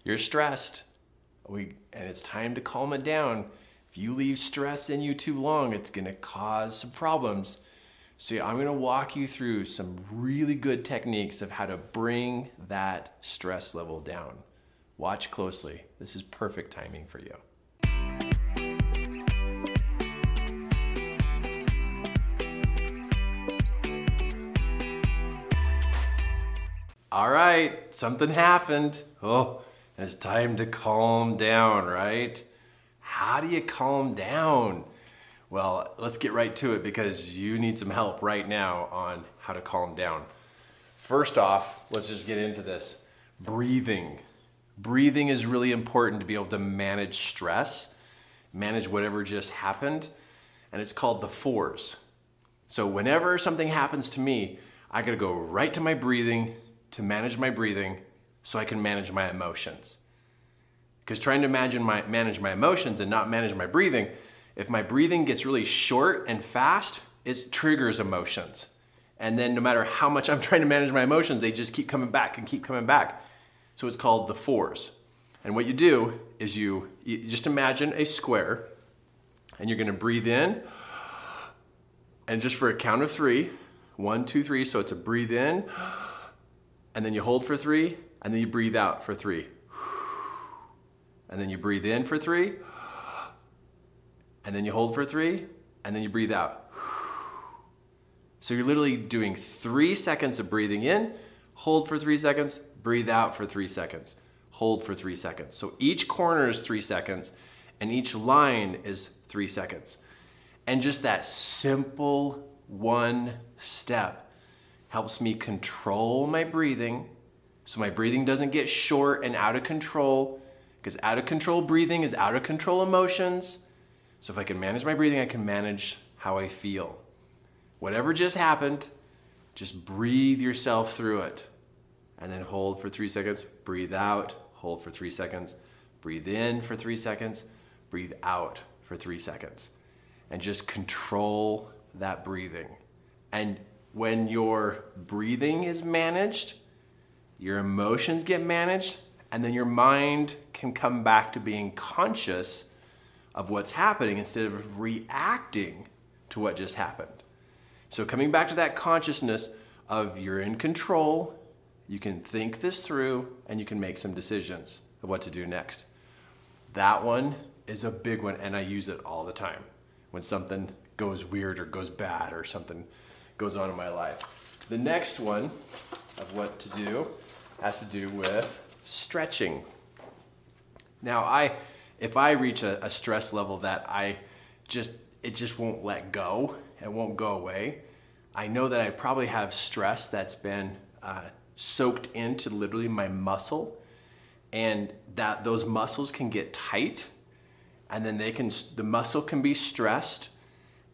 You're stressed. And it's time to calm it down. If you leave stress in you too long, it's gonna cause some problems. So I'm gonna walk you through some really good techniques of how to bring that stress level down. Watch closely. This is perfect timing for you. All right, something happened. Oh, and it's time to calm down, right? How do you calm down? Well, let's get right to it because you need some help right now on how to calm down. First off, let's just get into this. Breathing. Breathing is really important to be able to manage stress, manage whatever just happened, and it's called the fours. So whenever something happens to me, I gotta go right to my breathing to manage my breathing so I can manage my emotions. Because trying to manage my emotions and not manage my breathing, if my breathing gets really short and fast, it triggers emotions. And then no matter how much I'm trying to manage my emotions, they just keep coming back and keep coming back. So it's called the fours. And what you do is you just imagine a square and you're gonna breathe in and just for a count of 3, 1, 2, 3, so it's a breathe in and then you hold for 3 and then you breathe out for 3. And then you breathe in for 3 and then you hold for 3 and then you breathe out. So you're literally doing 3 seconds of breathing in, hold for 3 seconds, breathe out for 3 seconds, hold for 3 seconds. So each corner is 3 seconds and each line is 3 seconds. And just that simple one step helps me control my breathing so my breathing doesn't get short and out of control, because out of control breathing is out of control emotions. So if I can manage my breathing, I can manage how I feel. Whatever just happened, just breathe yourself through it. And then hold for 3 seconds, breathe out, hold for 3 seconds, breathe in for 3 seconds, breathe out for 3 seconds. And just control that breathing. And when your breathing is managed, your emotions get managed, and then your mind can come back to being conscious of what's happening instead of reacting to what just happened. So coming back to that consciousness of you're in control, you can think this through, and you can make some decisions of what to do next. That one is a big one, and I use it all the time when something goes weird or goes bad or something goes on in my life. The next one of what to do has to do with stretching. Now, if I reach a stress level that it just won't let go, it won't go away, I know that I probably have stress that's been soaked into literally my muscle, and that those muscles can get tight, and then the muscle can be stressed.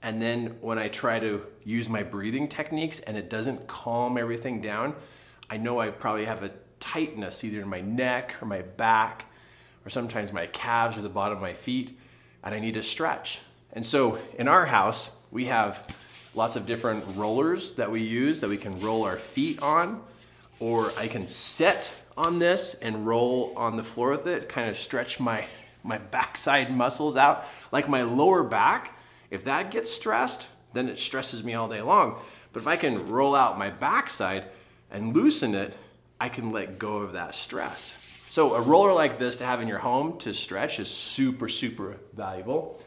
And then when I try to use my breathing techniques and it doesn't calm everything down, I know I probably have a tightness either in my neck or my back, or sometimes my calves or the bottom of my feet, and I need to stretch. And so in our house, we have lots of different rollers that we use that we can roll our feet on, or I can sit on this and roll on the floor with it, kind of stretch my backside muscles out, like my lower back. If that gets stressed, then it stresses me all day long. But if I can roll out my backside and loosen it, I can let go of that stress. So a roller like this to have in your home to stretch is super, super valuable.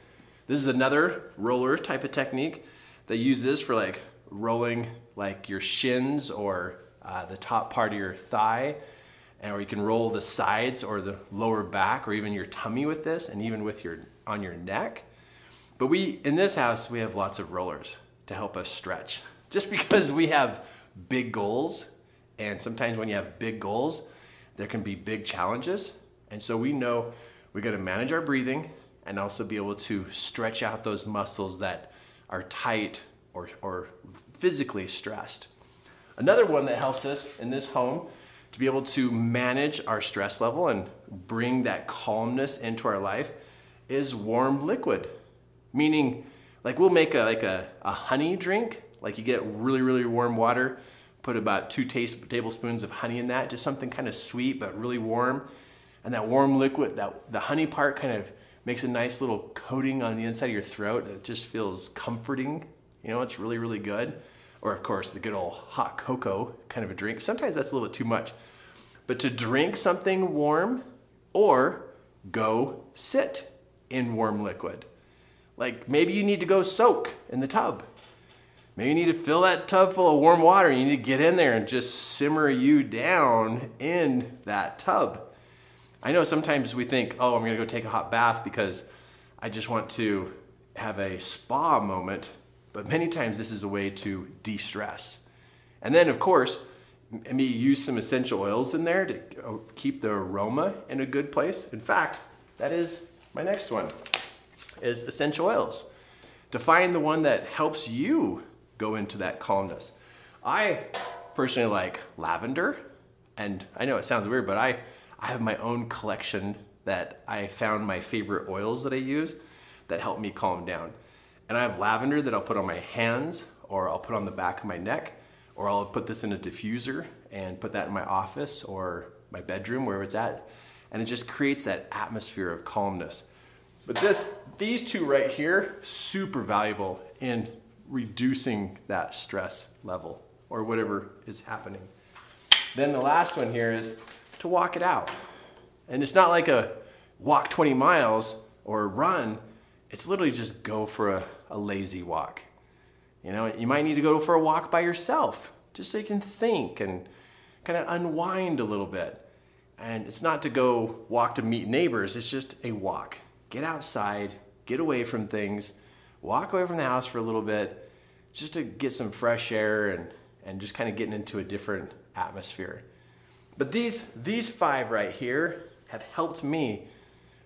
This is another roller type of technique that uses for like rolling like your shins or the top part of your thigh, or you can roll the sides or the lower back or even your tummy with this, and even with on your neck. But in this house, we have lots of rollers to help us stretch. Just because we have big goals, and sometimes when you have big goals, there can be big challenges. And so we know we got to manage our breathing and also be able to stretch out those muscles that are tight or physically stressed. Another one that helps us in this home to be able to manage our stress level and bring that calmness into our life is warm liquid. Meaning, like we'll make a honey drink, like you get really, really warm water, put about 2 tablespoons of honey in that, just something kind of sweet but really warm. And that warm liquid, the honey part kind of makes a nice little coating on the inside of your throat. It just feels comforting. You know, it's really, really good. Or of course, the good old hot cocoa kind of a drink. Sometimes that's a little bit too much. But to drink something warm or go sit in warm liquid. Like maybe you need to go soak in the tub. Maybe you need to fill that tub full of warm water and you need to get in there and just simmer you down in that tub. I know sometimes we think, oh, I'm gonna go take a hot bath because I just want to have a spa moment. But many times this is a way to de-stress. And then of course, maybe use some essential oils in there to keep the aroma in a good place. In fact, that is my next one, is essential oils. To find the one that helps you go into that calmness. I personally like lavender, and I know it sounds weird, but I have my own collection that I found my favorite oils that I use that help me calm down. And I have lavender that I'll put on my hands, or I'll put on the back of my neck, or I'll put this in a diffuser and put that in my office or my bedroom, wherever it's at. And it just creates that atmosphere of calmness. But these two right here, super valuable in reducing that stress level or whatever is happening. Then the last one here is to walk it out. And it's not like a walk 20 miles or run. It's literally just go for a lazy walk. You know, you might need to go for a walk by yourself just so you can think and kind of unwind a little bit. And it's not to go walk to meet neighbors, it's just a walk. Get outside, get away from things, walk away from the house for a little bit just to get some fresh air and just kind of getting into a different atmosphere. But these 5 right here have helped me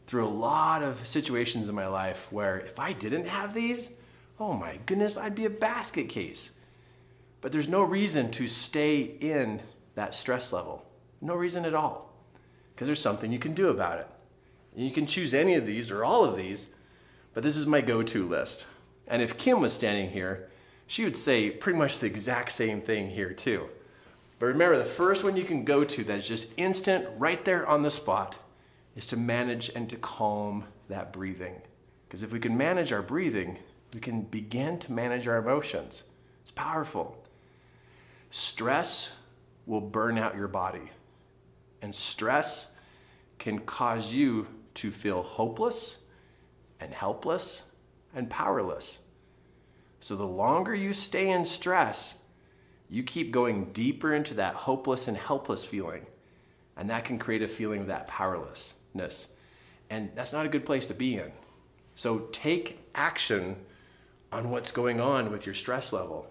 through a lot of situations in my life where if I didn't have these, oh my goodness, I'd be a basket case. But there's no reason to stay in that stress level. No reason at all. Because there's something you can do about it. And you can choose any of these or all of these, but this is my go-to list. And if Kim was standing here, she would say pretty much the exact same thing here too. But remember, the first one you can go to that's just instant, right there on the spot, is to manage and to calm that breathing. Because if we can manage our breathing, we can begin to manage our emotions. It's powerful. Stress will burn out your body. And stress can cause you to feel hopeless and helpless and powerless. So the longer you stay in stress, you keep going deeper into that hopeless and helpless feeling. And that can create a feeling of that powerlessness. And that's not a good place to be in. So take action on what's going on with your stress level.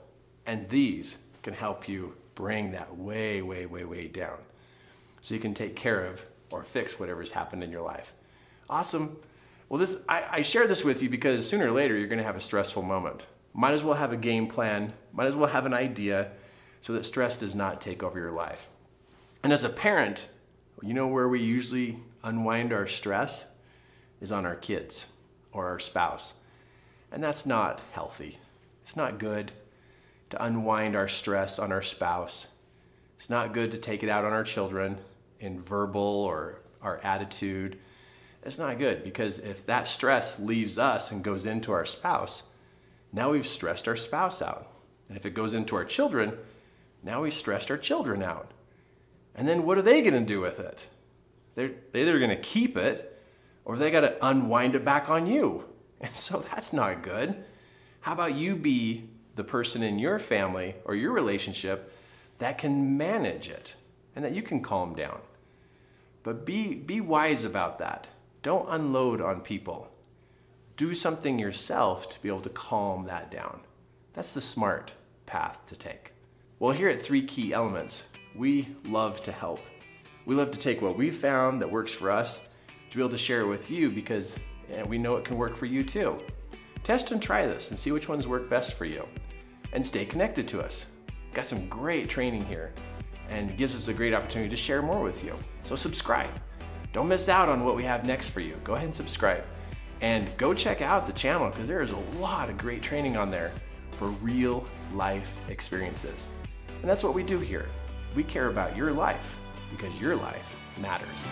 And these can help you bring that way, way, way, way down. So you can take care of or fix whatever's happened in your life. Awesome. Well, I share this with you because sooner or later you're going to have a stressful moment. Might as well have a game plan. Might as well have an idea so that stress does not take over your life. And as a parent, you know where we usually unwind our stress is on our kids or our spouse. And that's not healthy. It's not good to unwind our stress on our spouse. It's not good to take it out on our children in verbal or our attitude. It's not good because if that stress leaves us and goes into our spouse, now we've stressed our spouse out. And if it goes into our children, now we've stressed our children out. And then what are they going to do with it? They're either going to keep it or they got to unwind it back on you. And so that's not good. How about you be the person in your family or your relationship that can manage it and that you can calm down? But be wise about that. Don't unload on people. Do something yourself to be able to calm that down. That's the smart path to take. Well, here at 3 Key Elements, we love to help. We love to take what we've found that works for us to be able to share it with you because we know it can work for you too. Test and try this and see which ones work best for you. And stay connected to us. Got some great training here and gives us a great opportunity to share more with you. So subscribe. Don't miss out on what we have next for you. Go ahead and subscribe. And go check out the channel because there is a lot of great training on there for real life experiences. And that's what we do here. We care about your life because your life matters.